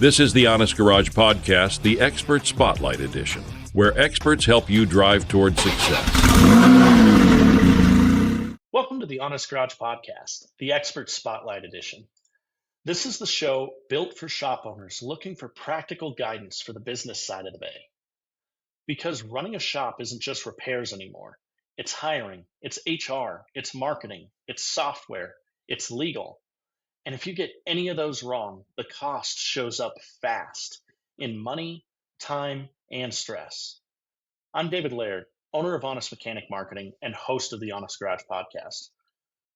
This is the Honest Garage Podcast, the Expert Spotlight Edition, where experts help you drive toward success. Welcome to the Honest Garage Podcast, the Expert Spotlight Edition. This is the show built for shop owners looking for practical guidance for the business side of the bay. Because running a shop isn't just repairs anymore. It's hiring, it's HR, it's marketing, it's software, it's legal. And if you get any of those wrong, the cost shows up fast in money, time, and stress. I'm David Laird, owner of Honest Mechanic Marketing and host of the Honest Garage Podcast.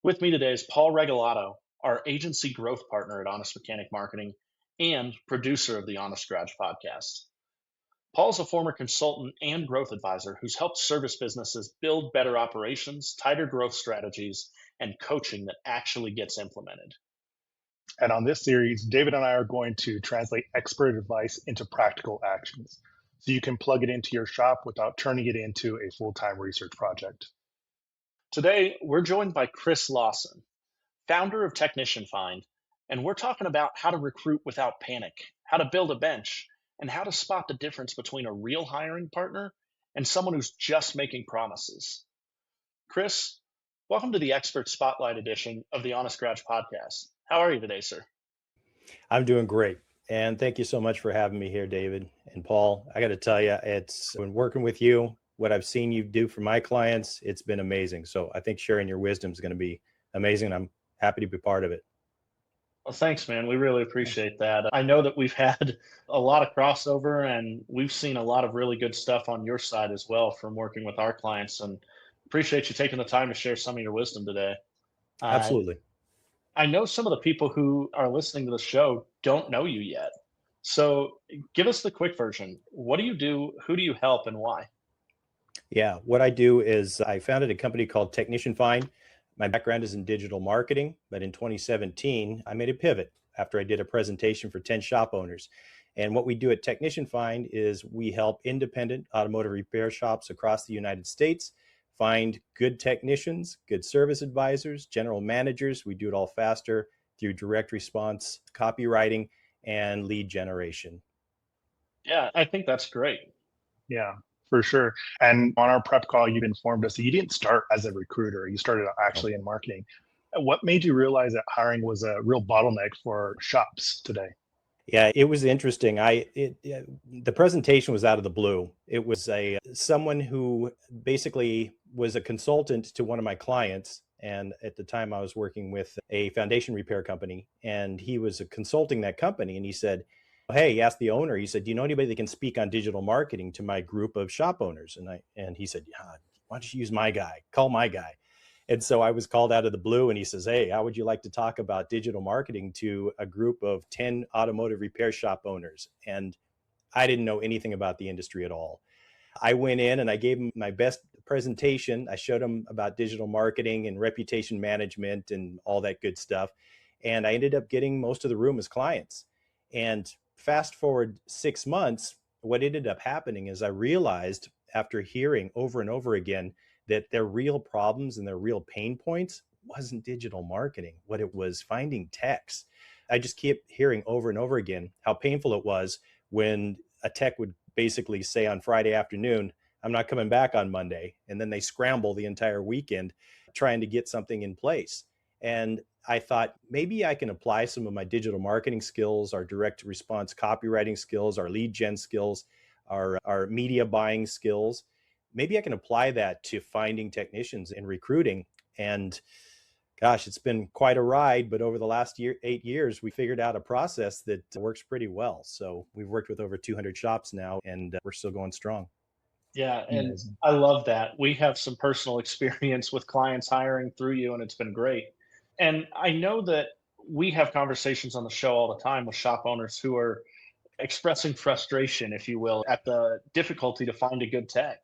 With me today is Paul Regalato, our agency growth partner at Honest Mechanic Marketing and producer of the Honest Garage Podcast. Paul's a former consultant and growth advisor who's helped service businesses build better operations, tighter growth strategies, and coaching that actually gets implemented. And on this series, David and I are going to translate expert advice into practical actions so you can plug it into your shop without turning it into a full-time research project. Today, we're joined by Chris Lawson, founder of Technician Find, and we're talking about how to recruit without panic, how to build a bench, and how to spot the difference between a real hiring partner and someone who's just making promises. Chris, welcome to the Expert Spotlight Edition of the Honest Garage Podcast. How are you today, sir? I'm doing great. And thank you so much for having me here, David and Paul. I got to tell you, it's when working with you, what I've seen you do for my clients, it's been amazing. So I think sharing your wisdom is going to be amazing. And I'm happy to be part of it. Well, thanks, man. We really appreciate that. I know that we've had a lot of crossover and we've seen a lot of really good stuff on your side as well from working with our clients, and appreciate you taking the time to share some of your wisdom today. Absolutely. I know some of the people who are listening to the show don't know you yet. So give us the quick version. What do you do? Who do you help and why? Yeah, what I do is I founded a company called Technician Find. My background is in digital marketing, but in 2017, I made a pivot after I did a presentation for 10 shop owners. And what we do at Technician Find is we help independent automotive repair shops across the United States find good technicians, good service advisors, general managers. We do it all faster through direct response, copywriting, and lead generation. Yeah, I think that's great. Yeah, for sure. And on our prep call, you informed us that you didn't start as a recruiter. You started actually in marketing. What made you realize that hiring was a real bottleneck for shops today? Yeah, it was interesting. The presentation was out of the blue. It was someone who basically was a consultant to one of my clients. And at the time I was working with a foundation repair company, and he was consulting that company. And he said, hey, he asked the owner, he said, do you know anybody that can speak on digital marketing to my group of shop owners? And he said, yeah, why don't you use my guy? Call my guy. And so I was called out of the blue, and he says, hey, how would you like to talk about digital marketing to a group of 10 automotive repair shop owners? And I didn't know anything about the industry at all. I went in and I gave him my best presentation. I showed him about digital marketing and reputation management and all that good stuff. And I ended up getting most of the room as clients. And fast forward 6 months, what ended up happening is I realized after hearing over and over again that their real problems and their real pain points wasn't digital marketing. What it was finding techs. I just kept hearing over and over again how painful it was when a tech would basically say on Friday afternoon, I'm not coming back on Monday. And then they scramble the entire weekend trying to get something in place. And I thought maybe I can apply some of my digital marketing skills, our direct response copywriting skills, our lead gen skills, our media buying skills. Maybe I can apply that to finding technicians and recruiting. And gosh, it's been quite a ride, but over the last 8 years, we figured out a process that works pretty well. So we've worked with over 200 shops now, and we're still going strong. Yeah, and I love that. We have some personal experience with clients hiring through you, and it's been great. And I know that we have conversations on the show all the time with shop owners who are expressing frustration, if you will, at the difficulty to find a good tech.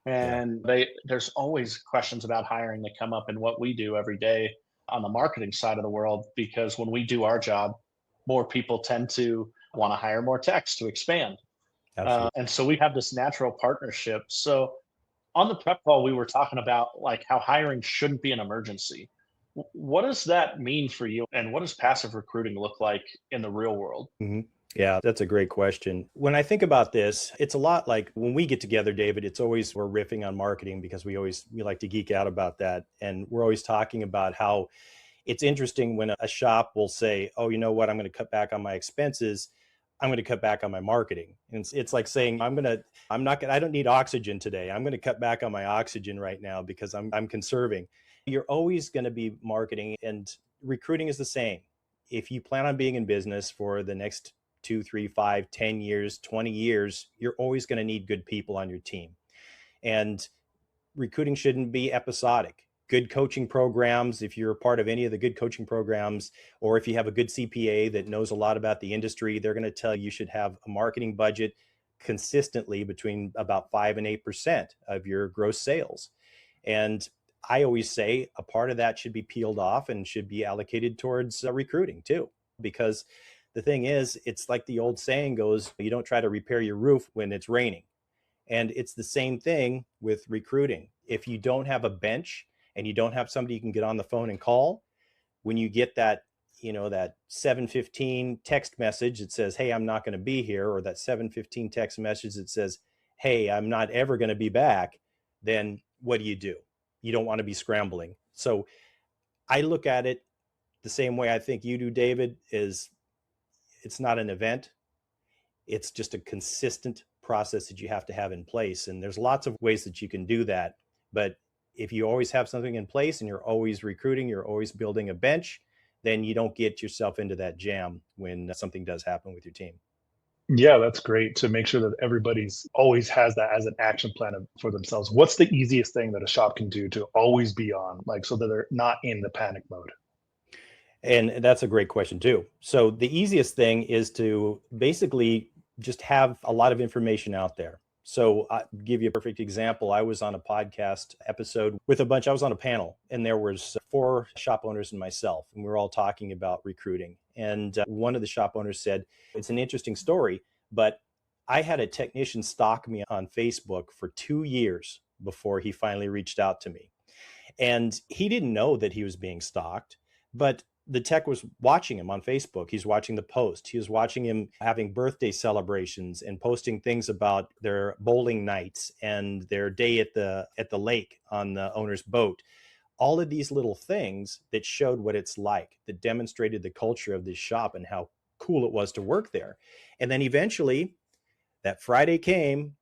And there's always questions about hiring that come up in what we do every day on the marketing side of the world, because when we do our job, more people tend to want to hire more techs to expand. And so we have this natural partnership. So on the prep call, we were talking about like how hiring shouldn't be an emergency. What does that mean for you? And what does passive recruiting look like in the real world? Mm-hmm. Yeah, that's a great question. When I think about this, it's a lot like when we get together, David, it's always we're riffing on marketing because we like to geek out about that. And we're always talking about how it's interesting when a shop will say, "Oh, you know what? I'm going to cut back on my expenses. I'm going to cut back on my marketing." And it's like saying, I don't need oxygen today. I'm going to cut back on my oxygen right now because I'm conserving. You're always going to be marketing, and recruiting is the same. If you plan on being in business for the next 2, 3, 5, 10 years, 20 years, you're always going to need good people on your team. And recruiting shouldn't be episodic. Good coaching programs, if you're a part of any of the good coaching programs, or if you have a good CPA that knows a lot about the industry, they're going to tell you should have a marketing budget consistently between about 5 and 8% of your gross sales. And I always say a part of that should be peeled off and should be allocated towards recruiting too. Because the thing is, it's like the old saying goes, you don't try to repair your roof when it's raining. And it's the same thing with recruiting. If you don't have a bench and you don't have somebody you can get on the phone and call, when you get that, that 7:15 text message that says, "Hey, I'm not going to be here," or that 7:15 text message that says, "Hey, I'm not ever going to be back," then what do? You don't want to be scrambling. So I look at it the same way I think you do, David, is it's not an event. It's just a consistent process that you have to have in place. And there's lots of ways that you can do that. But if you always have something in place and you're always recruiting, you're always building a bench, then you don't get yourself into that jam when something does happen with your team. Yeah, that's great to make sure that everybody's always has that as an action plan for themselves. What's the easiest thing that a shop can do to always be on, like so that they're not in the panic mode? And that's a great question too. So the easiest thing is to basically just have a lot of information out there. So I'll give you a perfect example. I was on a podcast episode with I was on a panel, and there was 4 shop owners and myself, and we were all talking about recruiting. And one of the shop owners said, "It's an interesting story, but I had a technician stalk me on Facebook for 2 years before he finally reached out to me." And he didn't know that he was being stalked, but the tech was watching him on Facebook. He's watching the post. He was watching him having birthday celebrations and posting things about their bowling nights and their day at the lake on the owner's boat. All of these little things that showed what it's like, that demonstrated the culture of this shop and how cool it was to work there. And then eventually that Friday came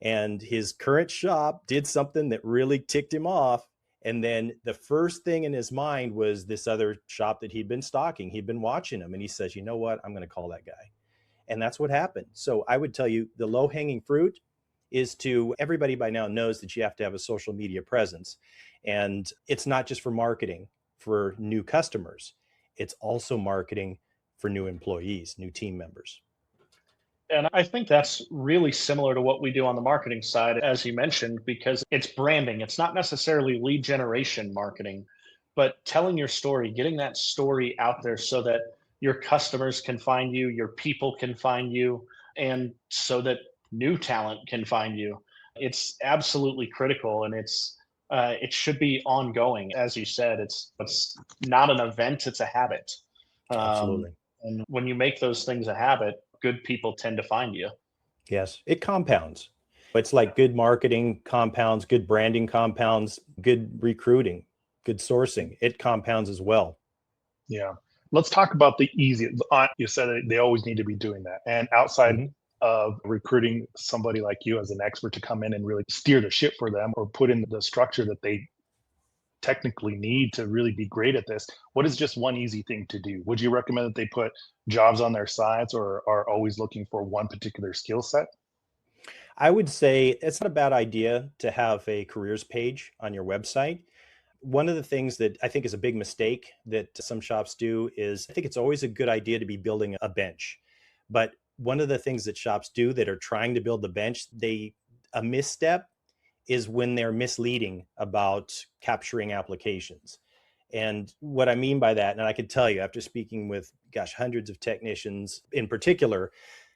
and his current shop did something that really ticked him off. And then the first thing in his mind was this other shop that he'd been stalking. He'd been watching him, and he says, "You know what? I'm going to call that guy." And that's what happened. So I would tell you the low hanging fruit is everybody by now knows that you have to have a social media presence. And it's not just for marketing for new customers. It's also marketing for new employees, new team members. And I think that's really similar to what we do on the marketing side, as you mentioned, because it's branding. It's not necessarily lead generation marketing, but telling your story, getting that story out there so that your customers can find you, your people can find you, and so that new talent can find you. It's absolutely critical, and it should be ongoing. As you said, it's not an event; it's a habit. Um, Absolutely. and when you make those things a habit, good people tend to find you. Yes, it compounds. It's like good marketing compounds, good branding compounds, good recruiting, good sourcing. It compounds as well. Yeah. Let's talk about the easy. You said that they always need to be doing that. And outside Mhm. of recruiting somebody like you as an expert to come in and really steer the ship for them or put in the structure that they technically need to really be great at this, what is just one easy thing to do? Would you recommend that they put jobs on their sites or are always looking for one particular skill set? I would say it's not a bad idea to have a careers page on your website. One of the things that I think is a big mistake that some shops do is I think it's always a good idea to be building a bench. But one of the things that shops do that are trying to build the bench, a misstep is when they're misleading about capturing applications. And what I mean by that, and I can tell you after speaking with, hundreds of technicians in particular,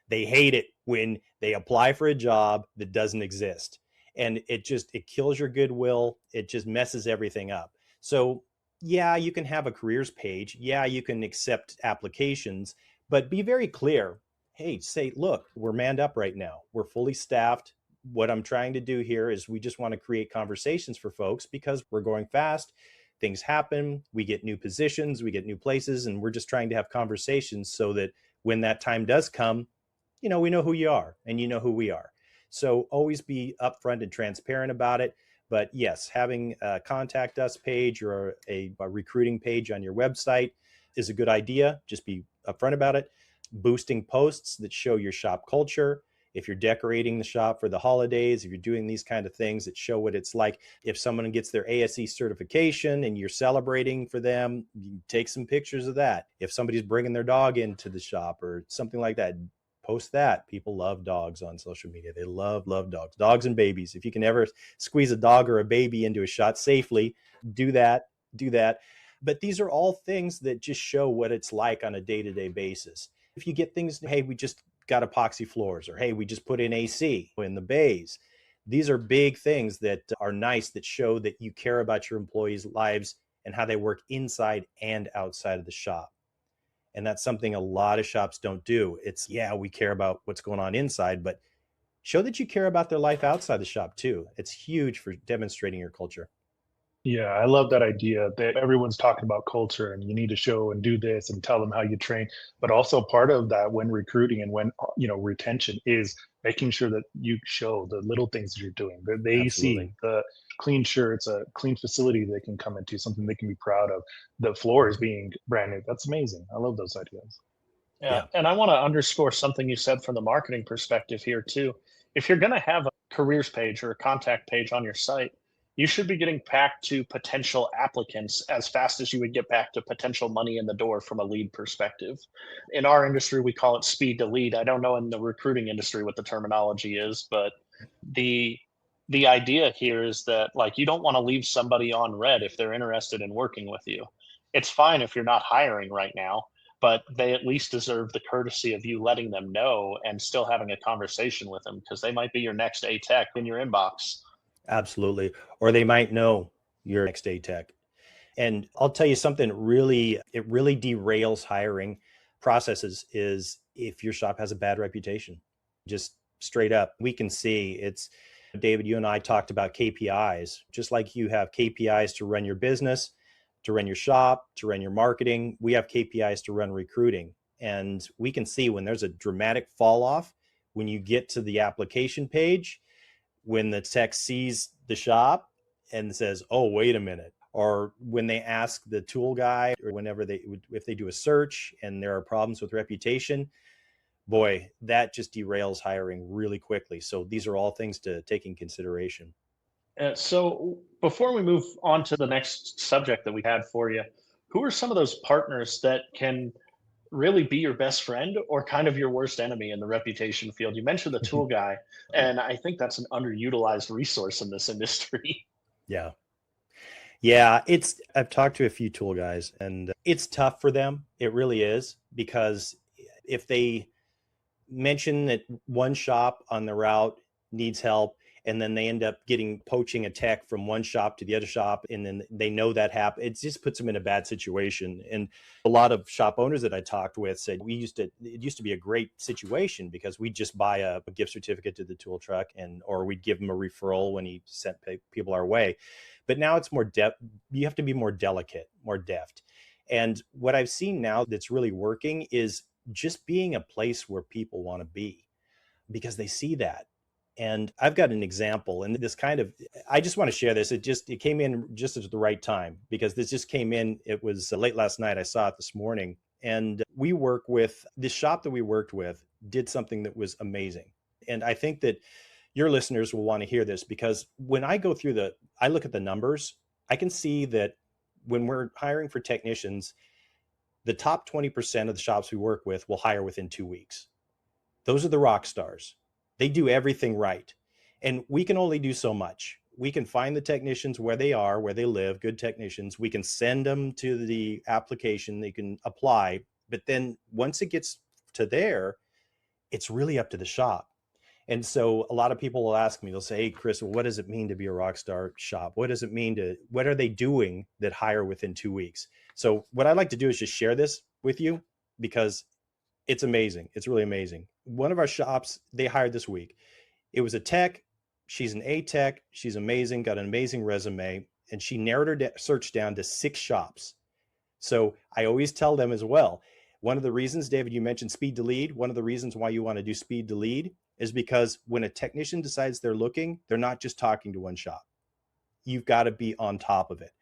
they hate it when they apply for a job that doesn't exist. And it kills your goodwill. It just messes everything up. So yeah, you can have a careers page. Yeah, you can accept applications, but be very clear hey, say, look, we're manned up right now. We're fully staffed. What I'm trying to do here is we just want to create conversations for folks because we're going fast. Things happen. We get new positions, we get new places, and we're just trying to have conversations so that when that time does come, we know who you are and you know who we are. So always be upfront and transparent about it. But yes, having a contact us page or a recruiting page on your website is a good idea. Just be upfront about it. Boosting posts that show your shop culture. If you're decorating the shop for the holidays, if you're doing these kind of things that show what it's like, if someone gets their ASE certification and you're celebrating for them, you take some pictures of that. If somebody's bringing their dog into the shop or something like that, post that. People love dogs on social media. They love dogs and babies. If you can ever squeeze a dog or a baby into a shot safely, do that. But these are all things that just show what it's like on a day-to-day basis. If you get things, hey, we just got epoxy floors, or hey, we just put in AC in the bays. These are big things that are nice, that show that you care about your employees' lives and how they work inside and outside of the shop. And that's something a lot of shops don't do. It's, yeah, we care about what's going on inside, but show that you care about their life outside the shop too. It's huge for demonstrating your culture. Yeah, I love that idea that everyone's talking about culture and you need to show and do this and tell them how you train. But also part of that when recruiting and when, retention is making sure that you show the little things that you're doing, that they Absolutely. see the clean shirts, a clean facility they can come into, something they can be proud of. The floors being brand new. That's amazing. I love those ideas. Yeah. Yeah. And I want to underscore something you said from the marketing perspective here, too. If you're going to have a careers page or a contact page on your site, you should be getting back to potential applicants as fast as you would get back to potential money in the door from a lead perspective. In our industry, we call it speed to lead. I don't know in the recruiting industry what the terminology is, but the the idea here is that like you don't want to leave somebody on red if they're interested in working with you. It's fine if you're not hiring right now, but they at least deserve the courtesy of you letting them know and still having a conversation with them because they might be your next A tech in your inbox. Absolutely. Or they might know your next day tech. And I'll tell you something it really derails hiring processes is if your shop has a bad reputation. Just straight up. We can see it's, David, you and I talked about KPIs, just like you have KPIs to run your business, to run your shop, to run your marketing. We have KPIs to run recruiting. And we can see when there's a dramatic fall off, when you get to the application page, when the tech sees the shop and says, oh, wait a minute, or when they ask the tool guy, or whenever if they do a search and there are problems with reputation, boy, that just derails hiring really quickly. So these are all things to take in consideration. So before we move on to the next subject that we had for you, who are some of those partners that can really be your best friend or kind of your worst enemy in the reputation field? You mentioned the tool guy, and I think that's an underutilized resource in this industry. Yeah. Yeah, I've talked to a few tool guys and it's tough for them. It really is, because if they mention that one shop on the route needs help and then they end up poaching a tech from one shop to the other shop, and then they know that happen, it just puts them in a bad situation. And a lot of shop owners that I talked with said it used to be a great situation because we'd just buy a gift certificate to the tool truck, or we'd give them a referral when he sent people our way. But now it's more you have to be more delicate, more deft. And what I've seen now that's really working is just being a place where people want to be, because they see that. And I've got an example, and I just want to share this. It came in just at the right time, because this just came in. It was late last night. I saw it this morning. And the shop that we worked with did something that was amazing. And I think that your listeners will want to hear this, because when I I look at the numbers, I can see that when we're hiring for technicians, the top 20% of the shops we work with will hire within 2 weeks. Those are the rock stars. They do everything right. And we can only do so much. We can find the technicians where they are, where they live, good technicians. We can send them to the application. They can apply. But then once it gets to there, it's really up to the shop. And so a lot of people will ask me, they'll say, hey, Chris, what does it mean to be a rock star shop? What are they doing that hire within 2 weeks? So what I'd like to do is just share this with you, because It's amazing. It's really amazing. One of our shops, they hired this week. It was a tech. She's an A tech. She's amazing, got an amazing resume, and she narrowed her search down to 6 shops. So I always tell them as well, one of the reasons, David, you mentioned speed to lead. One of the reasons why you want to do speed to lead is because when a technician decides they're looking, they're not just talking to one shop. You've got to be on top of it.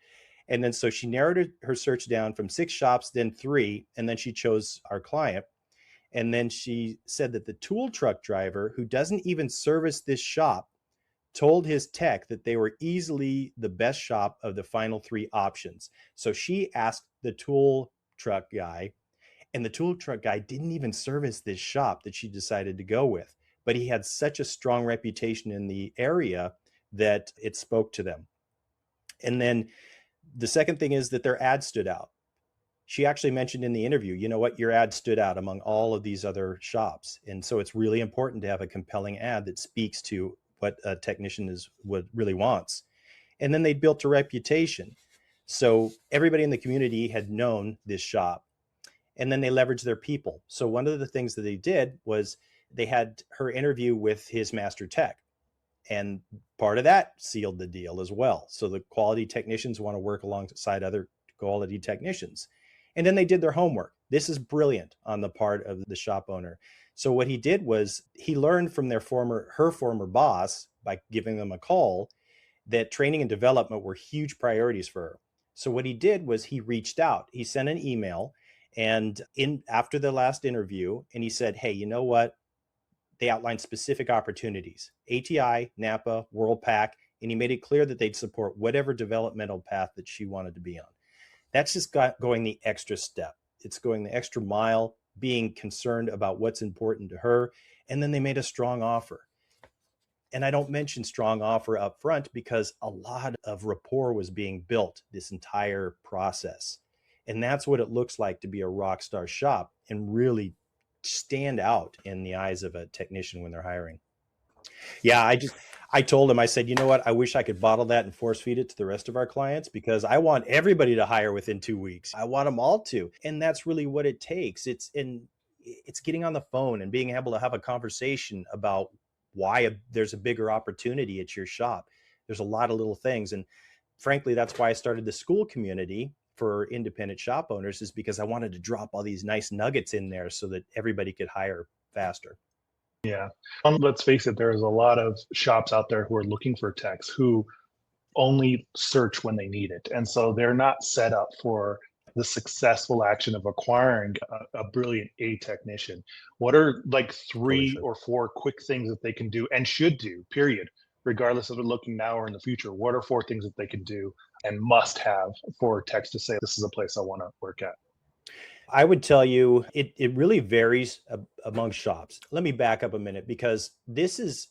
And then so she narrowed her search down from 6 shops, then 3, and then she chose our client. And then she said that the tool truck driver, who doesn't even service this shop, told his tech that they were easily the best shop of the final 3 options. So she asked the tool truck guy, and the tool truck guy didn't even service this shop that she decided to go with. But he had such a strong reputation in the area that it spoke to them. And then the second thing is that their ad stood out. She actually mentioned in the interview, you know what, your ad stood out among all of these other shops. And so it's really important to have a compelling ad that speaks to what a technician what really wants. And then they built a reputation. So everybody in the community had known this shop. And then they leveraged their people. So one of the things that they did was they had her interview with his master tech. And part of that sealed the deal as well. So the quality technicians want to work alongside other quality technicians. And then they did their homework. This is brilliant on the part of the shop owner. So what he did was he learned from her former boss by giving them a call that training and development were huge priorities for her. So what he did was he reached out. He sent an email and after the last interview, and he said, hey, you know what? They outlined specific opportunities, ATI, Napa, WorldPack, and he made it clear that they'd support whatever developmental path that she wanted to be on. That's just going the extra step. It's going the extra mile, being concerned about what's important to her. And then they made a strong offer. And I don't mention strong offer up front because a lot of rapport was being built this entire process. And that's what it looks like to be a rock star shop and really stand out in the eyes of a technician when they're hiring. Yeah, I told him, I said, you know what? I wish I could bottle that and force feed it to the rest of our clients because I want everybody to hire within 2 weeks. I want them all to. And that's really what it takes. It's getting on the phone and being able to have a conversation about why there's a bigger opportunity at your shop. There's a lot of little things. And frankly, that's why I started the school community for independent shop owners, is because I wanted to drop all these nice nuggets in there so that everybody could hire faster. Yeah. Let's face it, there's a lot of shops out there who are looking for techs who only search when they need it. And so they're not set up for the successful action of acquiring a brilliant A technician. What are like 3 or 4 quick things that they can do and should do, period, regardless of it looking now or in the future? What are 4 things that they can do and must have for techs to say, this is a place I want to work at? I would tell you it really varies among shops. Let me back up a minute because there's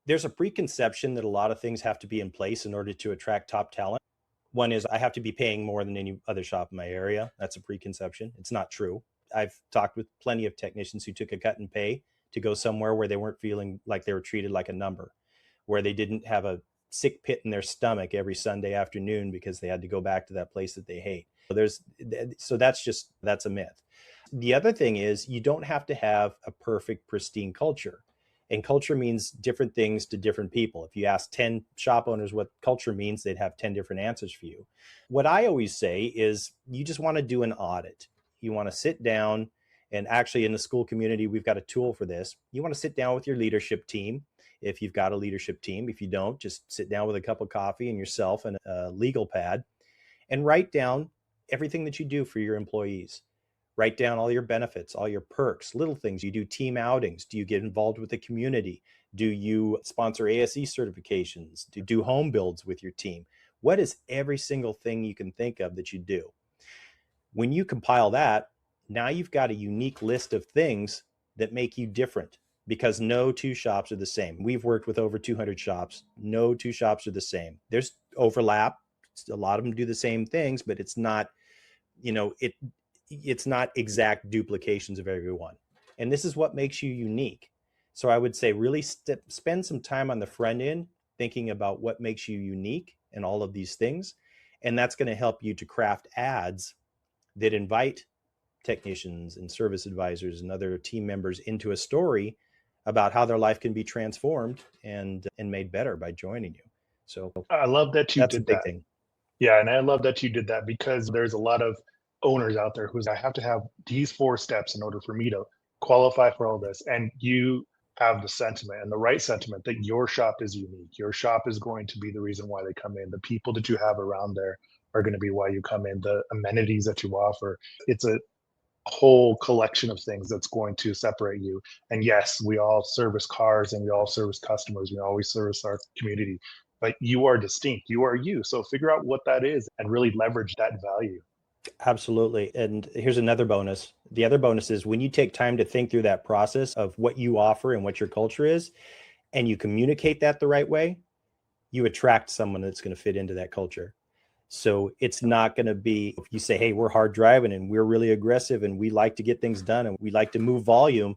a preconception that a lot of things have to be in place in order to attract top talent. One is I have to be paying more than any other shop in my area. That's a preconception. It's not true. I've talked with plenty of technicians who took a cut in pay to go somewhere where they weren't feeling like they were treated like a number, where they didn't have a sick pit in their stomach every Sunday afternoon because they had to go back to that place that they hate. So that's a myth. The other thing is you don't have to have a perfect, pristine culture. And culture means different things to different people. If you ask 10 shop owners what culture means, they'd have 10 different answers for you. What I always say is you just want to do an audit. You want to sit down, and actually in the school community, we've got a tool for this. You want to sit down with your leadership team. If you've got a leadership team, if you don't, just sit down with a cup of coffee and yourself and a legal pad and write down everything that you do for your employees. Write down all your benefits, all your perks, little things. You do team outings. Do you get involved with the community? Do you sponsor ASE certifications? Do you do home builds with your team? What is every single thing you can think of that you do? When you compile that, now you've got a unique list of things that make you different, because no 2 shops are the same. We've worked with over 200 shops. No 2 shops are the same. There's overlap. A lot of them do the same things, but it's not, it's not exact duplications of everyone. And this is what makes you unique. So I would say really spend some time on the front end thinking about what makes you unique and all of these things. And that's going to help you to craft ads that invite technicians and service advisors and other team members into a story about how their life can be transformed and made better by joining you. So I love that you that's a did big that. thing. Yeah, and I love that you did that because there's a lot of owners out there who's I have to have these 4 steps in order for me to qualify for all this. And you have the sentiment and the right sentiment that your shop is unique. Your shop is going to be the reason why they come in. The people that you have around there are going to be why you come in. The amenities that you offer. It's a whole collection of things that's going to separate you. And yes, we all service cars and we all service customers. We always service our community, but you are distinct. You are you. So figure out what that is and really leverage that value. Absolutely. And here's another bonus. The other bonus is when you take time to think through that process of what you offer and what your culture is, and you communicate that the right way, you attract someone that's going to fit into that culture. So it's not going to be, if you say, hey, we're hard driving and we're really aggressive and we like to get things done and we like to move volume.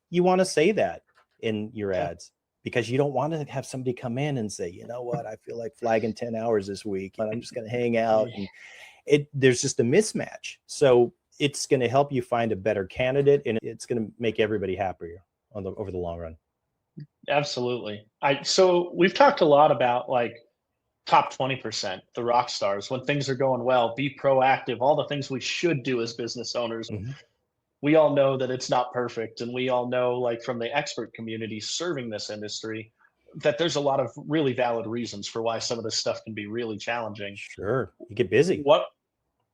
You want to say that in your ads because you don't want to have somebody come in and say, you know what, I feel like flagging 10 hours this week and I'm just going to hang out. And there's just a mismatch. So it's going to help you find a better candidate and it's going to make everybody happier over the long run. Absolutely. So we've talked a lot about like top 20%, the rock stars, when things are going well, be proactive, all the things we should do as business owners. Mm-hmm. We all know that it's not perfect. And we all know, like from the expert community serving this industry, that there's a lot of really valid reasons for why some of this stuff can be really challenging. Sure. You get busy.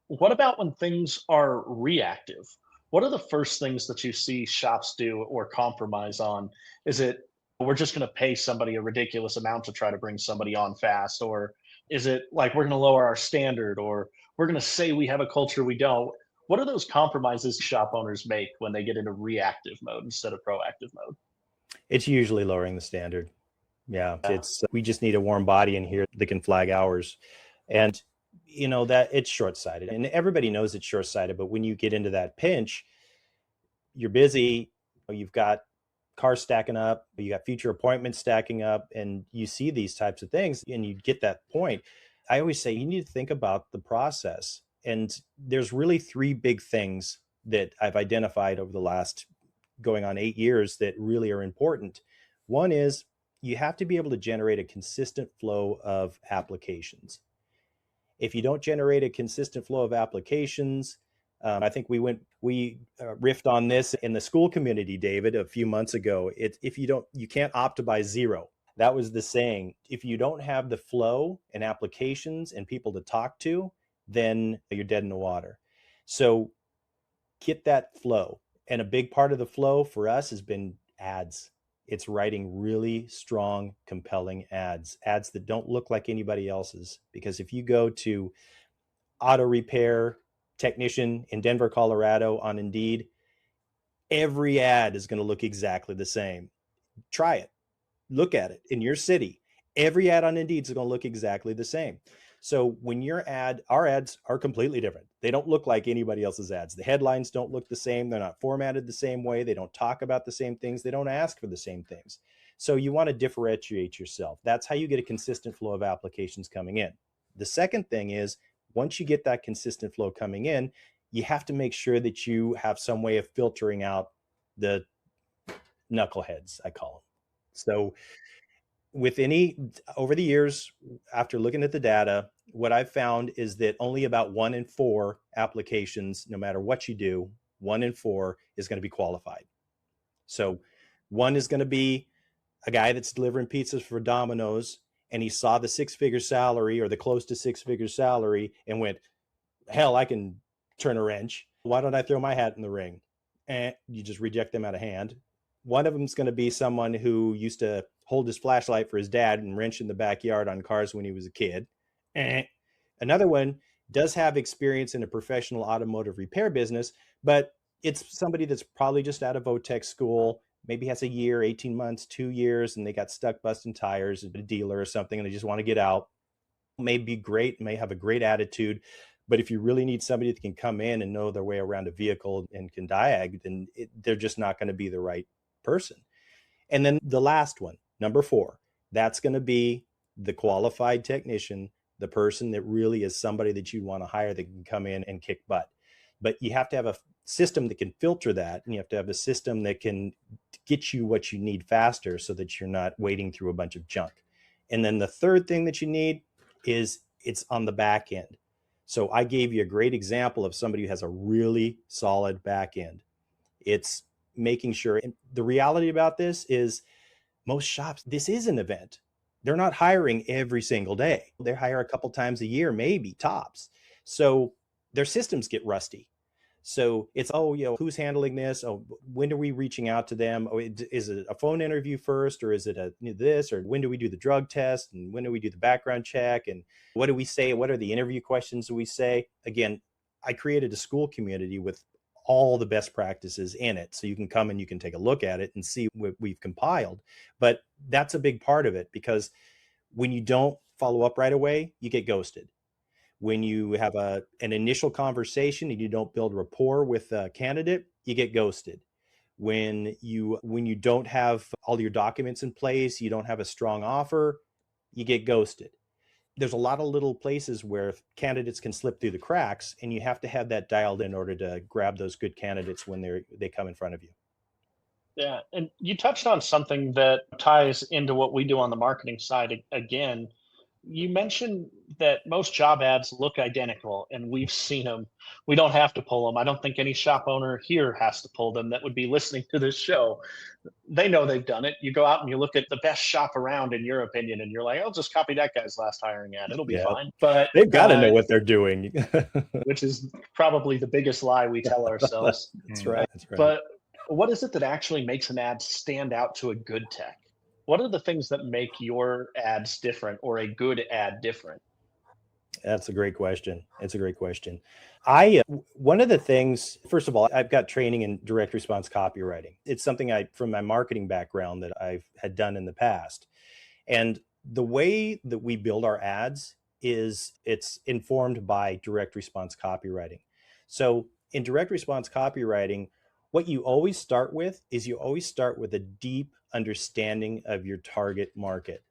What about when things are reactive? What are the first things that you see shops do or compromise on? Is it we're just going to pay somebody a ridiculous amount to try to bring somebody on fast? Or is it like we're going to lower our standard or we're going to say we have a culture we don't? What are those compromises shop owners make when they get into reactive mode instead of proactive mode? It's usually lowering the standard. Yeah. We just need a warm body in here that can flag hours. And you know that it's short-sighted and everybody knows it's short-sighted, but when you get into that pinch, you're busy, you've got cars stacking up, you got future appointments stacking up, and you see these types of things and you get that point. I always say you need to think about the process. And there's really 3 big things that I've identified over the last going on 8 years that really are important. One is you have to be able to generate a consistent flow of applications. If you don't generate a consistent flow of applications, I think we riffed on this in the school community, David, a few months ago. You can't optimize zero. That was the saying. If you don't have the flow and applications and people to talk to, then you're dead in the water. So get that flow. And a big part of the flow for us has been ads. It's writing really strong, compelling ads that don't look like anybody else's. Because if you go to auto repair technician in Denver, Colorado on Indeed, every ad is going to look exactly the same. Try it. Look at it in your city. Every ad on Indeed is going to look exactly the same. So when our ads are completely different. They don't look like anybody else's ads. The headlines don't look the same. They're not formatted the same way. They don't talk about the same things. They don't ask for the same things. So you want to differentiate yourself. That's how you get a consistent flow of applications coming in. The second thing is once you get that consistent flow coming in, you have to make sure that you have some way of filtering out the knuckleheads, I call them. So over the years, after looking at the data, what I've found is that only about 1 in 4 applications, no matter what you do, 1 in 4 is going to be qualified. So 1 is going to be a guy that's delivering pizzas for Domino's and he saw the 6-figure salary or the close to 6-figure salary and went, hell, I can turn a wrench. Why don't I throw my hat in the ring? And you just reject them out of hand. One of them is going to be someone who used to hold his flashlight for his dad and wrench in the backyard on cars when he was a kid. Another one does have experience in a professional automotive repair business, but it's somebody that's probably just out of VOTEC school, maybe has a year, 18 months, 2 years, and they got stuck busting tires at a dealer or something, and they just want to get out. May be great, may have a great attitude, but if you really need somebody that can come in and know their way around a vehicle and can diag, then they're just not going to be the right person. And then the last one, number 4, that's going to be the qualified technician, the person that really is somebody that you want to hire that can come in and kick butt. But you have to have a system that can filter that, and you have to have a system that can get you what you need faster so that you're not wading through a bunch of junk. And then the third thing that you need is it's on the back end. So I gave you a great example of somebody who has a really solid back end. It's making sure, and the reality about this is most shops, this is an event. They're not hiring every single day. They hire a couple times a year, maybe tops. So their systems get rusty. So it's, who's handling this? Oh, when are we reaching out to them? Oh, is it a phone interview first, or is it this, or when do we do the drug test, and when do we do the background check, and what do we say? What are the interview questions we say? Again, I created a school community with all the best practices in it, so you can come and you can take a look at it and see what we've compiled. But that's a big part of it, because when you don't follow up right away, you get ghosted. When you have an initial conversation and you don't build rapport with a candidate, you get ghosted. When you don't have all your documents in place, you don't have a strong offer, you get ghosted. There's a lot of little places where candidates can slip through the cracks, and you have to have that dialed in order to grab those good candidates when they come in front of you. Yeah, and you touched on something that ties into what we do on the marketing side again. You mentioned that most job ads look identical, and we've seen them. We don't have to pull them. I don't think any shop owner here has to pull them that would be listening to this show. They know they've done it. You go out and you look at the best shop around, in your opinion, and you're like, I'll just copy that guy's last hiring ad. It'll be fine. But they've got to know what they're doing. Which is probably the biggest lie we tell ourselves. That's right. But what is it that actually makes an ad stand out to a good tech? What are the things that make your ads different, or a good ad different? That's a great question. It's a great question. One of the things, first of all, I've got training in direct response copywriting. It's something from my marketing background that I've had done in the past. And the way that we build our ads it's informed by direct response copywriting. So in direct response copywriting, what you always start with is a deep understanding of your target market.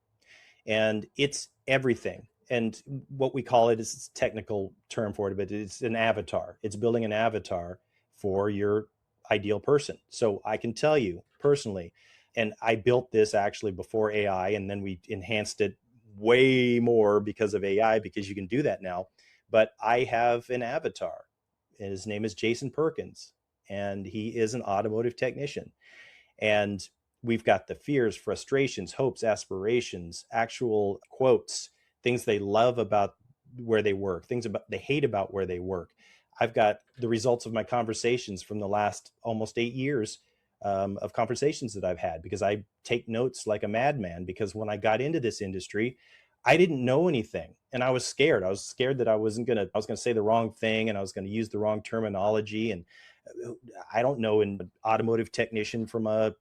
And it's everything. And what we call it is a technical term for it, but it's an avatar. It's building an avatar for your ideal person. So I can tell you personally, and I built this actually before AI, and then we enhanced it way more because of AI, because you can do that now. But I have an avatar, and his name is Jason Perkins, and he is an automotive technician. And we've got the fears, frustrations, hopes, aspirations, actual quotes, things they love about where they work, things they hate about where they work. I've got the results of my conversations from the last almost 8 years of conversations that I've had, because I take notes like a madman, because when I got into this industry, I didn't know anything, and I was scared. I was scared that I was going to say the wrong thing, and I was going to use the wrong terminology. And I don't know an automotive technician from a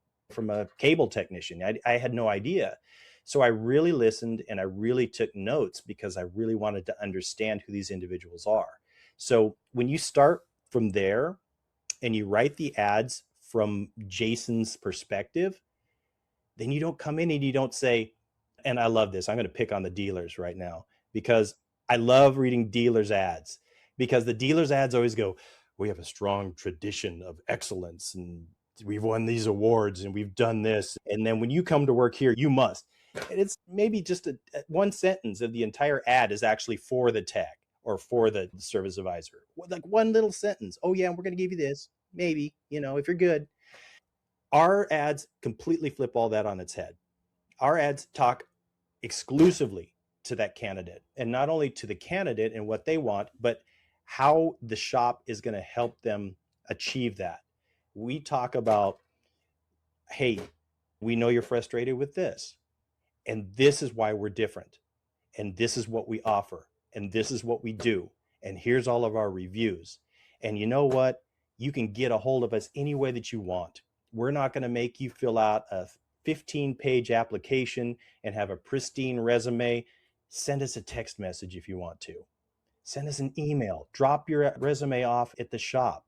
cable technician. I had no idea. So I really listened, and I really took notes, because I really wanted to understand who these individuals are. So when you start from there and you write the ads from Jason's perspective, then you don't come in and you don't say, and I love this, I'm going to pick on the dealers right now, because I love reading dealers' ads, because the dealers' ads always go, we have a strong tradition of excellence, and we've won these awards, and we've done this. And then when you come to work here, you must. And it's maybe just one sentence of the entire ad is actually for the tech or for the service advisor. Like one little sentence. Oh yeah, we're going to give you this. Maybe, if you're good. Our ads completely flip all that on its head. Our ads talk exclusively to that candidate, and not only to the candidate and what they want, but how the shop is going to help them achieve that. We talk about, hey, we know you're frustrated with this, and this is why we're different, and this is what we offer, and this is what we do, and here's all of our reviews. And you know what? You can get a hold of us any way that you want. We're not going to make you fill out a 15-page application and have a pristine resume. Send us a text message if you want to. Send us an email. Drop your resume off at the shop.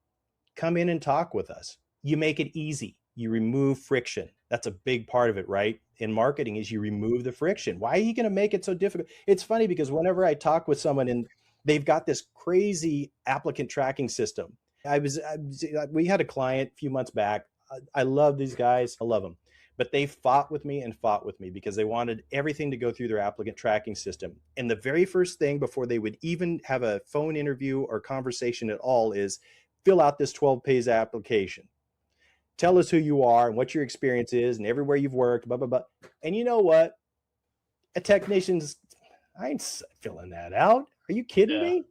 Come in and talk with us. You make it easy. You remove friction. That's a big part of it, right? In marketing is you remove the friction. Why are you going to make it so difficult? It's funny, because whenever I talk with someone and they've got this crazy applicant tracking system, We had a client a few months back. I love these guys. I love them. But they fought with me because they wanted everything to go through their applicant tracking system. And the very first thing before they would even have a phone interview or conversation at all is fill out this 12-page application. Tell us who you are and what your experience is and everywhere you've worked, blah, blah, blah. And you know what? A technician's, I ain't filling that out. Are you kidding me?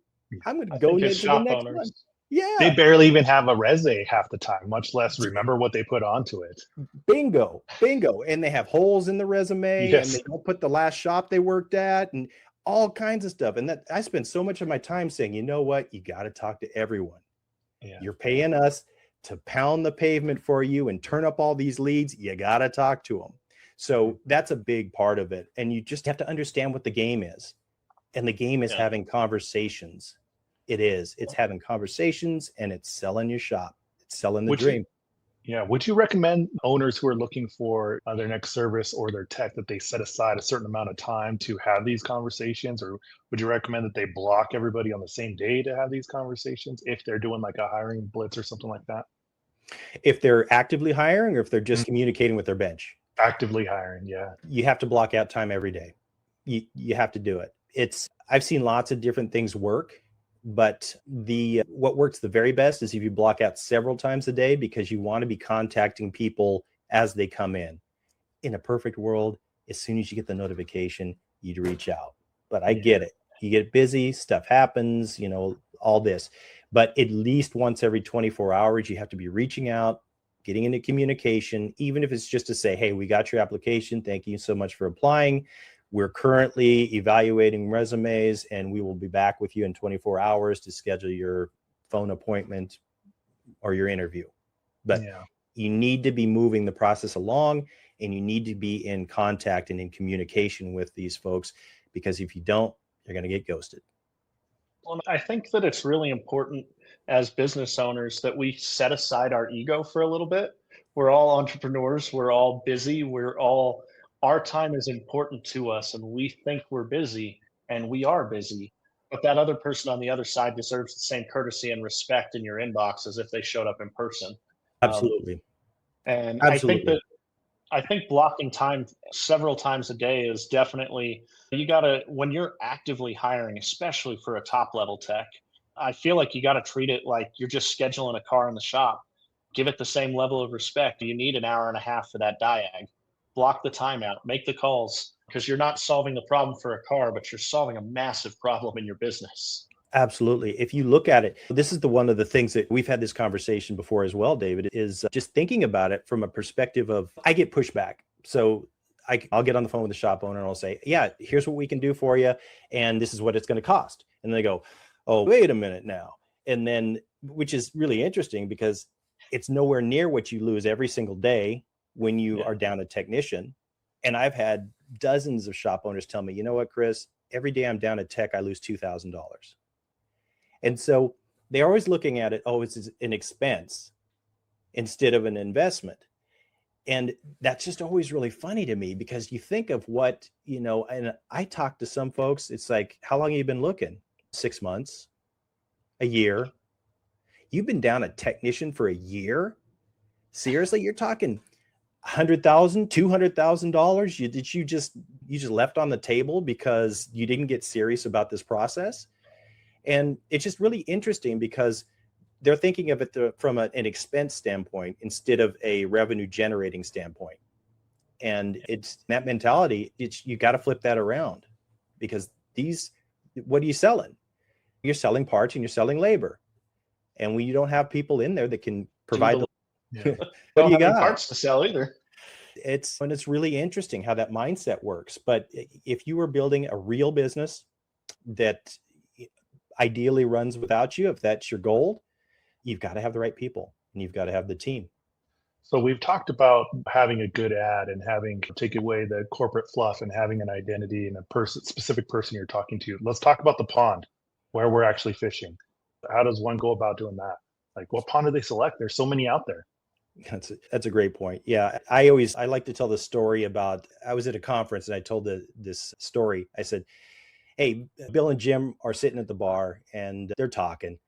I'm going to go into the next one. Yeah. They barely even have a resume half the time, much less remember what they put onto it. Bingo. And they have holes in the resume, yes. And they don't put the last shop they worked at and all kinds of stuff. And that I spend so much of my time saying, you know what? You got to talk to everyone. Yeah. You're paying us to pound the pavement for you and turn up all these leads. You got to talk to them. So that's a big part of it. And you just have to understand what the game is. And the game is having conversations. It's having conversations, and it's selling your shop. It's selling the dream. Would you recommend owners who are looking for their next service or their tech that they set aside a certain amount of time to have these conversations? Or would you recommend that they block everybody on the same day to have these conversations if they're doing like a hiring blitz or something like that? If they're actively hiring or if they're just communicating with their bench? Actively hiring, yeah. You have to block out time every day. You have to do it. I've seen lots of different things work, but what works the very best is if you block out several times a day, because you want to be contacting people as they come in. In a perfect world, as soon as you get the notification, you'd reach out. But I get it. You get busy, stuff happens, all this. But at least once every 24 hours, you have to be reaching out, getting into communication, even if it's just to say, hey, we got your application. Thank you so much for applying. We're currently evaluating resumes, and we will be back with you in 24 hours to schedule your phone appointment or your interview. But you need to be moving the process along, and you need to be in contact and in communication with these folks, because if you don't, you're going to get ghosted. Well, I think that it's really important as business owners that we set aside our ego for a little bit. We're all entrepreneurs. We're all busy. Our time is important to us, and we think we're busy, and we are busy. But that other person on the other side deserves the same courtesy and respect in your inbox as if they showed up in person. Absolutely. Absolutely. I think blocking time several times a day is definitely, when you're actively hiring, especially for a top level tech, I feel like you got to treat it like you're just scheduling a car in the shop. Give it the same level of respect. You need an hour and a half for that diag. Block the time out, make the calls, because you're not solving the problem for a car, but you're solving a massive problem in your business. Absolutely. If you look at it, this is one of the things that we've had this conversation before as well, David, is just thinking about it from a perspective of, I get pushback. So I'll get on the phone with the shop owner and I'll say, yeah, here's what we can do for you. And this is what it's going to cost. And they go, oh, wait a minute now. And then, which is really interesting because it's nowhere near what you lose every single day when you are down a technician. And I've had dozens of shop owners tell me, you know what, Chris, every day I'm down a tech, I lose $2,000. And so they're always looking at it, it's an expense instead of an investment. And that's just always really funny to me, because you think of what, and I talk to some folks, it's like, how long have you been looking? 6 months, a year. You've been down a technician for a year? Seriously, you're talking $100,000, $200,000 you just left on the table because you didn't get serious about this process. And it's just really interesting because they're thinking of it from an expense standpoint instead of a revenue generating standpoint. And it's that mentality, you got to flip that around, because what are you selling? You're selling parts and you're selling labor. And when you don't have people in there that can provide what do you got? Parts to sell either. It's really interesting how that mindset works. But if you were building a real business that ideally runs without you, if that's your goal, you've got to have the right people and you've got to have the team. So we've talked about having a good ad and take away the corporate fluff and having an identity and specific person you're talking to. Let's talk about the pond where we're actually fishing. How does one go about doing that? Like, what pond do they select? There's so many out there. That's a great point. Yeah. I like to tell the story about, I was at a conference and I told this story. I said, hey, Bill and Jim are sitting at the bar and they're talking.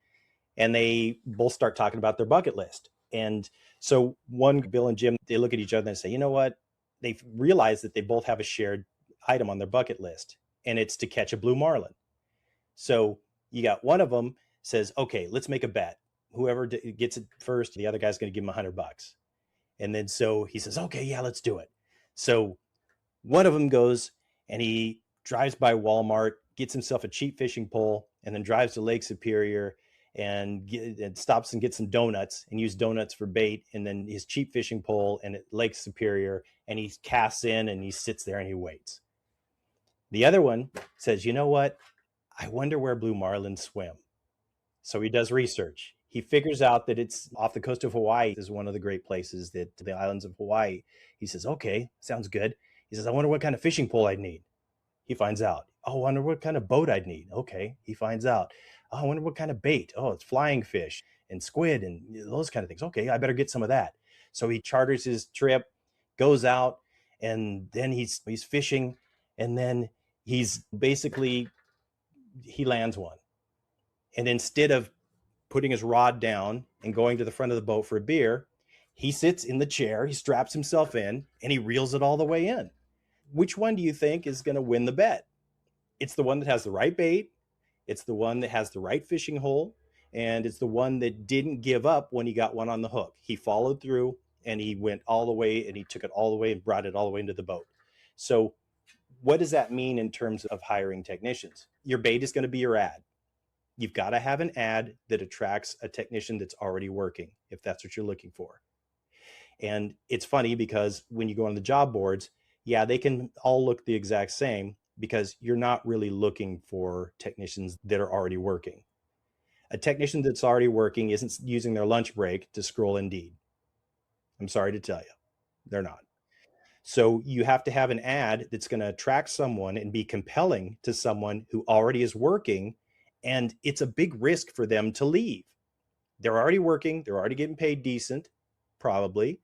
and they both start talking about their bucket list. And so Bill and Jim, they look at each other and say, you know what? They realize that they both have a shared item on their bucket list, and it's to catch a blue marlin. So you got one of them says, okay, let's make a bet. Whoever gets it first, the other guy's going to give him $100. And then so he says, okay, yeah, let's do it. So one of them goes and he drives by Walmart, gets himself a cheap fishing pole, and then drives to Lake Superior and stops and gets some donuts and use donuts for bait, and then his cheap fishing pole and at Lake Superior, and he casts in and he sits there and he waits. The other one says, you know what? I wonder where blue marlins swim. So he does research. He figures out that it's off the coast of Hawaii is one of the great places, that the islands of Hawaii. He says, okay, sounds good. He says, I wonder what kind of fishing pole I'd need. He finds out. Oh, I wonder what kind of boat I'd need. Okay, he finds out. Oh, I wonder what kind of bait. Oh, it's flying fish and squid and those kind of things. Okay, I better get some of that. So he charters his trip, goes out, and then he's fishing, and then he lands one. And instead of putting his rod down and going to the front of the boat for a beer, he sits in the chair, he straps himself in, and he reels it all the way in. Which one do you think is going to win the bet? It's the one that has the right bait, it's the one that has the right fishing hole, and it's the one that didn't give up when he got one on the hook. He followed through and he went all the way, and he took it all the way and brought it all the way into the boat. So what does that mean in terms of hiring technicians? Your bait is going to be your ad. You've got to have an ad that attracts a technician that's already working, if that's what you're looking for. And it's funny because when you go on the job boards, yeah, they can all look the exact same, because you're not really looking for technicians that are already working. A technician that's already working isn't using their lunch break to scroll Indeed. I'm sorry to tell you, they're not. So you have to have an ad that's going to attract someone and be compelling to someone who already is working. And it's a big risk for them to leave. They're already working. They're already getting paid decent, probably.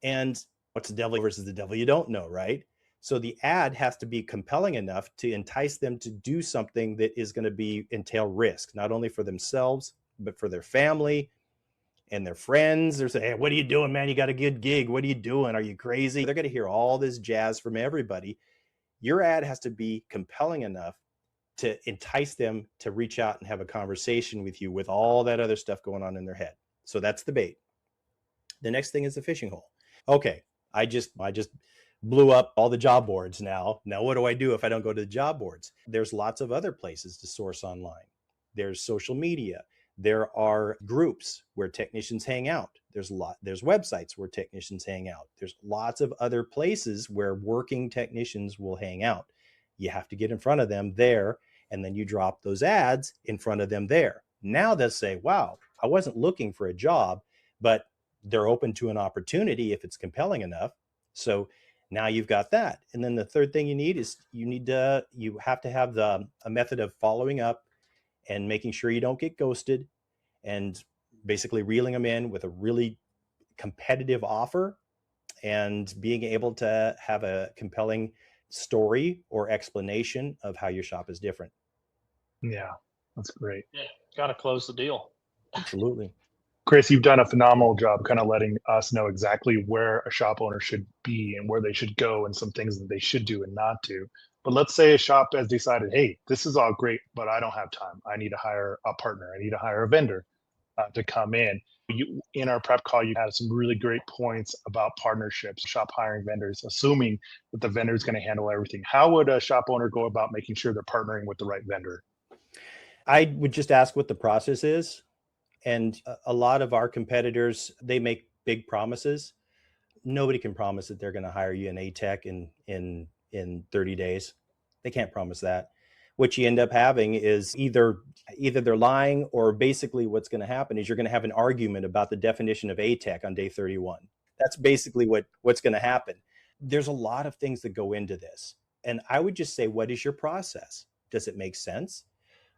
And what's the devil versus the devil you don't know, right? So the ad has to be compelling enough to entice them to do something that is going to entail risk, not only for themselves, but for their family and their friends. They're saying, hey, what are you doing, man? You got a good gig. What are you doing? Are you crazy? They're going to hear all this jazz from everybody. Your ad has to be compelling enough to entice them to reach out and have a conversation with you with all that other stuff going on in their head. So that's the bait. The next thing is the fishing hole. Okay, I just blew up all the job boards now. Now, what do I do if I don't go to the job boards? There's lots of other places to source online. There's social media. There are groups where technicians hang out. There's websites where technicians hang out. There's lots of other places where working technicians will hang out. You have to get in front of them there, and then you drop those ads in front of them there. Now they'll say, wow, I wasn't looking for a job, but they're open to an opportunity if it's compelling enough. So now you've got that. And then the third thing you need is you have to have a method of following up and making sure you don't get ghosted, and basically reeling them in with a really competitive offer, and being able to have a compelling story or explanation of how your shop is different. Yeah, that's great. Yeah, got to close the deal. Absolutely. Chris, you've done a phenomenal job kind of letting us know exactly where a shop owner should be and where they should go, and some things that they should do and not do. But let's say a shop has decided, hey, this is all great, but I don't have time. I need to hire a partner. I need to hire a vendor to come in. In our prep call, you had some really great points about partnerships, shop hiring vendors, assuming that the vendor is going to handle everything. How would a shop owner go about making sure they're partnering with the right vendor? I would just ask what the process is. And a lot of our competitors, they make big promises. Nobody can promise that they're going to hire you an ATEC in 30 days. They can't promise that. What you end up having is either they're lying, or basically what's going to happen is you're going to have an argument about the definition of ATEC on day 31. That's basically what's going to happen. There's a lot of things that go into this. And I would just say, what is your process? Does it make sense?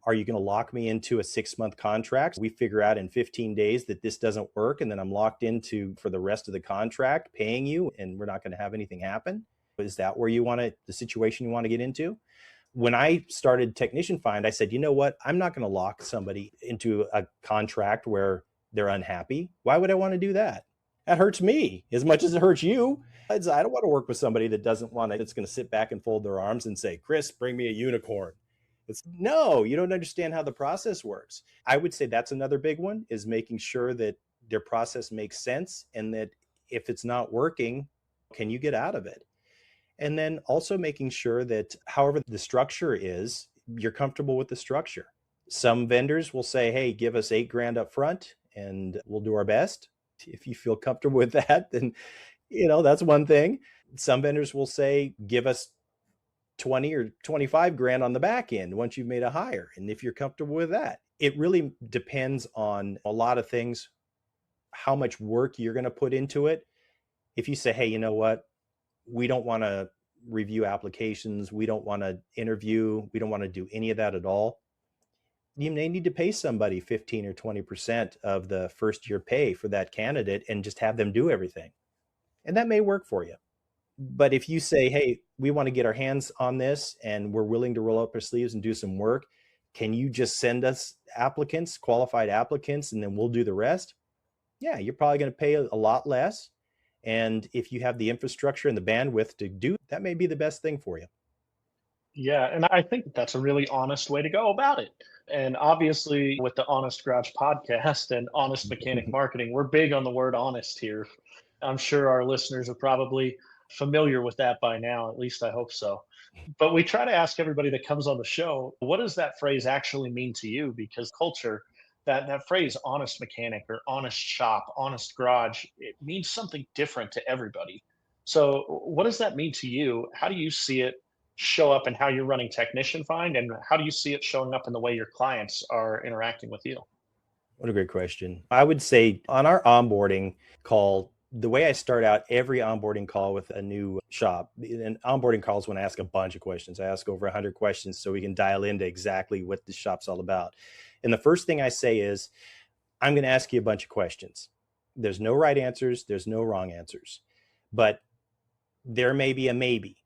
Are you going to lock me into a 6-month contract? We figure out in 15 days that this doesn't work, and then I'm locked into for the rest of the contract paying you, and we're not going to have anything happen. Is that where the situation you want to get into? When I started Technician Find, I said, you know what? I'm not going to lock somebody into a contract where they're unhappy. Why would I want to do that? That hurts me as much as it hurts you. I don't want to work with somebody that doesn't want to, that's going to sit back and fold their arms and say, Chris, bring me a unicorn. It's no, you don't understand how the process works. I would say that's another big one, is making sure that their process makes sense, and that if it's not working, can you get out of it? And then also making sure that however the structure is, you're comfortable with the structure. Some vendors will say, hey, give us $8,000 up front and we'll do our best. If you feel comfortable with that, then, that's one thing. Some vendors will say, give us 20 or 25 grand on the back end once you've made a hire. And if you're comfortable with that, it really depends on a lot of things, how much work you're going to put into it. If you say, hey, you know what? We don't want to review applications. We don't want to interview. We don't want to do any of that at all. You may need to pay somebody 15 or 20% of the first year pay for that candidate and just have them do everything. And that may work for you. But if you say, hey, we want to get our hands on this and we're willing to roll up our sleeves and do some work, can you just send us applicants, qualified applicants, and then we'll do the rest? Yeah, you're probably going to pay a lot less. And if you have the infrastructure and the bandwidth to do, that may be the best thing for you. Yeah, and I think that's a really honest way to go about it. And obviously, with the Honest Garage podcast and Honest Mechanic Marketing, we're big on the word honest here. I'm sure our listeners are probably familiar with that by now. At least I hope so. But we try to ask everybody that comes on the show, what does that phrase actually mean to you? Because culture, that phrase, honest mechanic or honest shop, honest garage, it means something different to everybody. So what does that mean to you? How do you see it show up in how you're running Technician Find, and how do you see it showing up in the way your clients are interacting with you? What a great question. I would say on our onboarding call, the way I start out every onboarding call with a new shop, and onboarding calls when I ask a bunch of questions. I ask over 100 questions so we can dial into exactly what the shop's all about. And the first thing I say is, I'm going to ask you a bunch of questions. There's no right answers. There's no wrong answers, but there may be a maybe.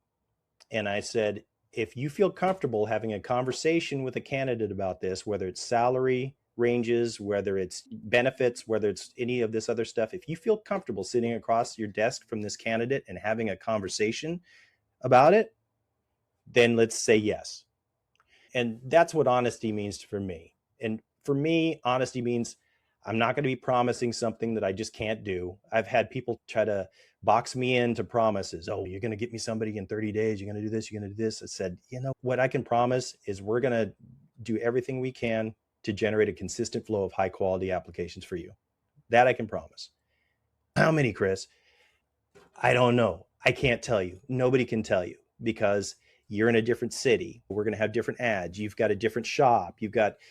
And I said, if you feel comfortable having a conversation with a candidate about this, whether it's salary ranges, whether it's benefits, whether it's any of this other stuff, if you feel comfortable sitting across your desk from this candidate and having a conversation about it, then let's say yes. And that's what honesty means for me. And for me, honesty means I'm not going to be promising something that I just can't do. I've had people try to box me into promises. Oh, you're going to get me somebody in 30 days. You're going to do this. You're going to do this. I said, what I can promise is we're going to do everything we can to generate a consistent flow of high quality applications for you. That I can promise. How many, Chris? I don't know. I can't tell you. Nobody can tell you, because you're in a different city. We're going to have different ads. You've got a different shop.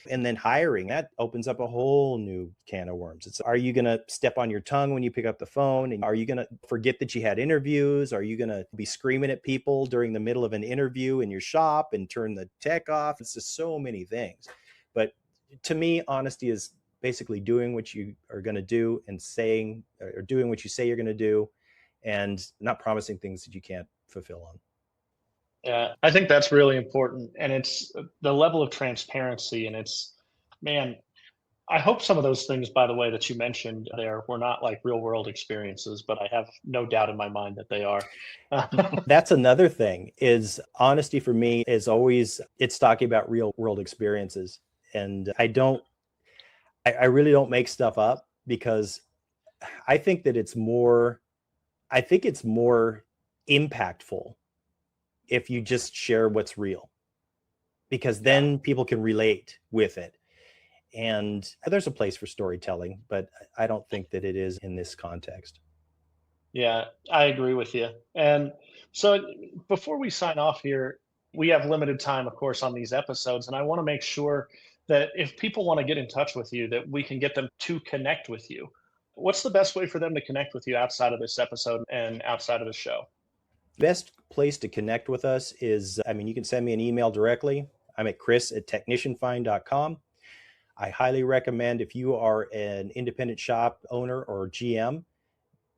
And then hiring, that opens up a whole new can of worms. Are you going to step on your tongue when you pick up the phone? And are you going to forget that you had interviews? Are you going to be screaming at people during the middle of an interview in your shop and turn the tech off? It's just so many things. But to me, honesty is basically doing what you are going to do and saying, or doing what you say you're going to do, and not promising things that you can't fulfill on. Yeah, I think that's really important. And it's the level of transparency. And man, I hope some of those things, by the way, that you mentioned there were not like real world experiences, but I have no doubt in my mind that they are. That's another thing, is honesty for me is always, it's talking about real world experiences. And I really don't make stuff up, because I think that it's more impactful if you just share what's real, because then people can relate with it. And there's a place for storytelling, but I don't think that it is in this context. Yeah, I agree with you. And so before we sign off here, we have limited time, of course, on these episodes. And I want to make sure that if people want to get in touch with you, that we can get them to connect with you. What's the best way for them to connect with you outside of this episode and outside of the show? Best place to connect with us is, you can send me an email directly. I'm at chris@technicianfind.com. I highly recommend, if you are an independent shop owner or GM,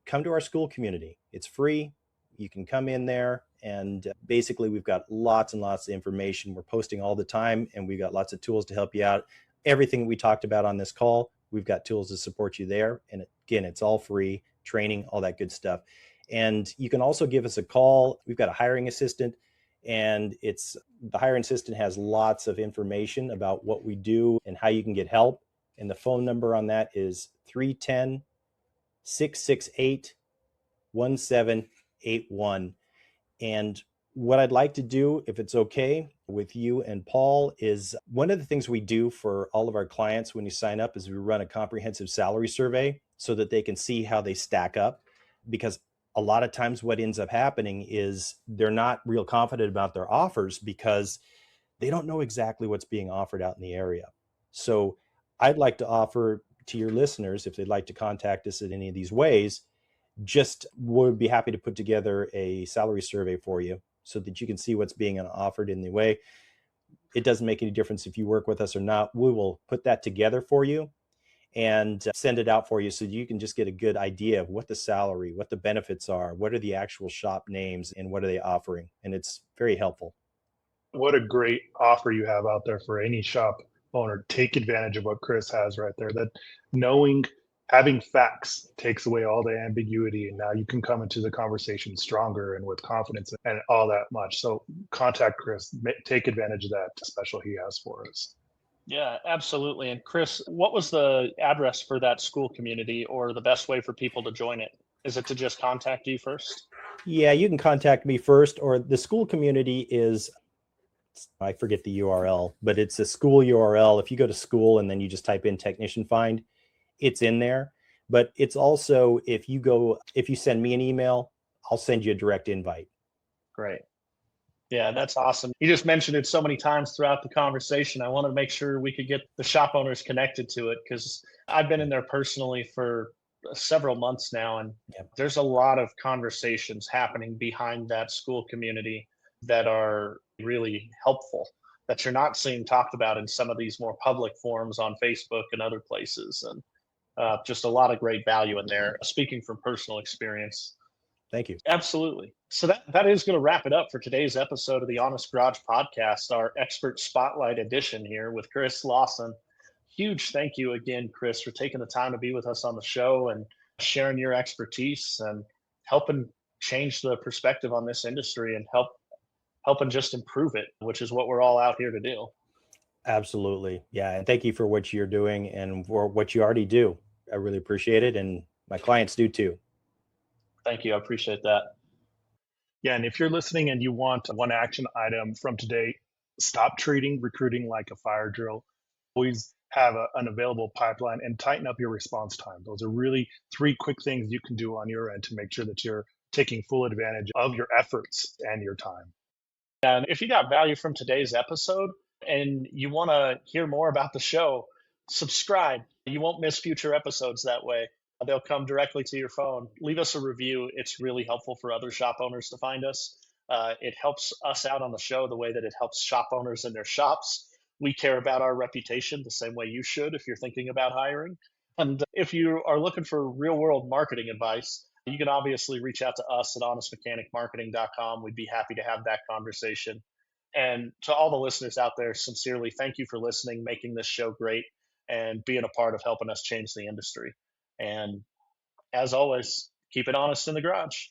come to our school community. It's free. You can come in there And basically, we've got lots and lots of information. We're posting all the time, and we've got lots of tools to help you out. Everything we talked about on this call, we've got tools to support you there. And again, it's all free, training, all that good stuff. And you can also give us a call. We've got a hiring assistant, and the hiring assistant has lots of information about what we do and how you can get help. And the phone number on that is 310-668-1781. And what I'd like to do, if it's okay with you and Paul, is one of the things we do for all of our clients when you sign up is we run a comprehensive salary survey so that they can see how they stack up. Because a lot of times what ends up happening is they're not real confident about their offers because they don't know exactly what's being offered out in the area. So I'd like to offer to your listeners, if they'd like to contact us in any of these ways, just would be happy to put together a salary survey for you so that you can see what's being offered in the way. It doesn't make any difference if you work with us or not. We will put that together for you and send it out for you so you can just get a good idea of what the salary, what the benefits are, what are the actual shop names, and what are they offering. And it's very helpful. What a great offer you have out there for any shop owner. Take advantage of what Chris has right there. That having facts takes away all the ambiguity, and now you can come into the conversation stronger and with confidence and all that much. So contact Chris, take advantage of that special he has for us. Yeah, absolutely. And Chris, what was the address for that school community, or the best way for people to join it? Is it to just contact you first? Yeah, you can contact me first, or the school community is, I forget the URL, but it's a school URL. If you go to school and then you just type in technician find, it's in there. But it's also, if you send me an email, I'll send you a direct invite. Great. Yeah, that's awesome. You just mentioned it so many times throughout the conversation. I wanted to make sure we could get the shop owners connected to it, because I've been in there personally for several months now, and there's a lot of conversations happening behind that school community that are really helpful, that you're not seeing talked about in some of these more public forums on Facebook and other places. And just a lot of great value in there, speaking from personal experience. Thank you. Absolutely. So that is going to wrap it up for today's episode of the Honest Garage Podcast, our expert spotlight edition here with Chris Lawson. Huge thank you again, Chris, for taking the time to be with us on the show and sharing your expertise and helping change the perspective on this industry and helping just improve it, which is what we're all out here to do. Absolutely. Yeah. And thank you for what you're doing and for what you already do. I really appreciate it. And my clients do too. Thank you. I appreciate that. Yeah, and if you're listening and you want one action item from today, stop treating recruiting like a fire drill. Always have an available pipeline and tighten up your response time. Those are really 3 quick things you can do on your end to make sure that you're taking full advantage of your efforts and your time. And if you got value from today's episode and you want to hear more about the show, subscribe. You won't miss future episodes that way. They'll come directly to your phone. Leave us a review. It's really helpful for other shop owners to find us. It helps us out on the show the way that it helps shop owners in their shops. We care about our reputation the same way you should if you're thinking about hiring. And if you are looking for real world marketing advice, you can obviously reach out to us at honestmechanicmarketing.com. We'd be happy to have that conversation. And to all the listeners out there, sincerely, thank you for listening, making this show great, and being a part of helping us change the industry. And as always, keep it honest in the garage.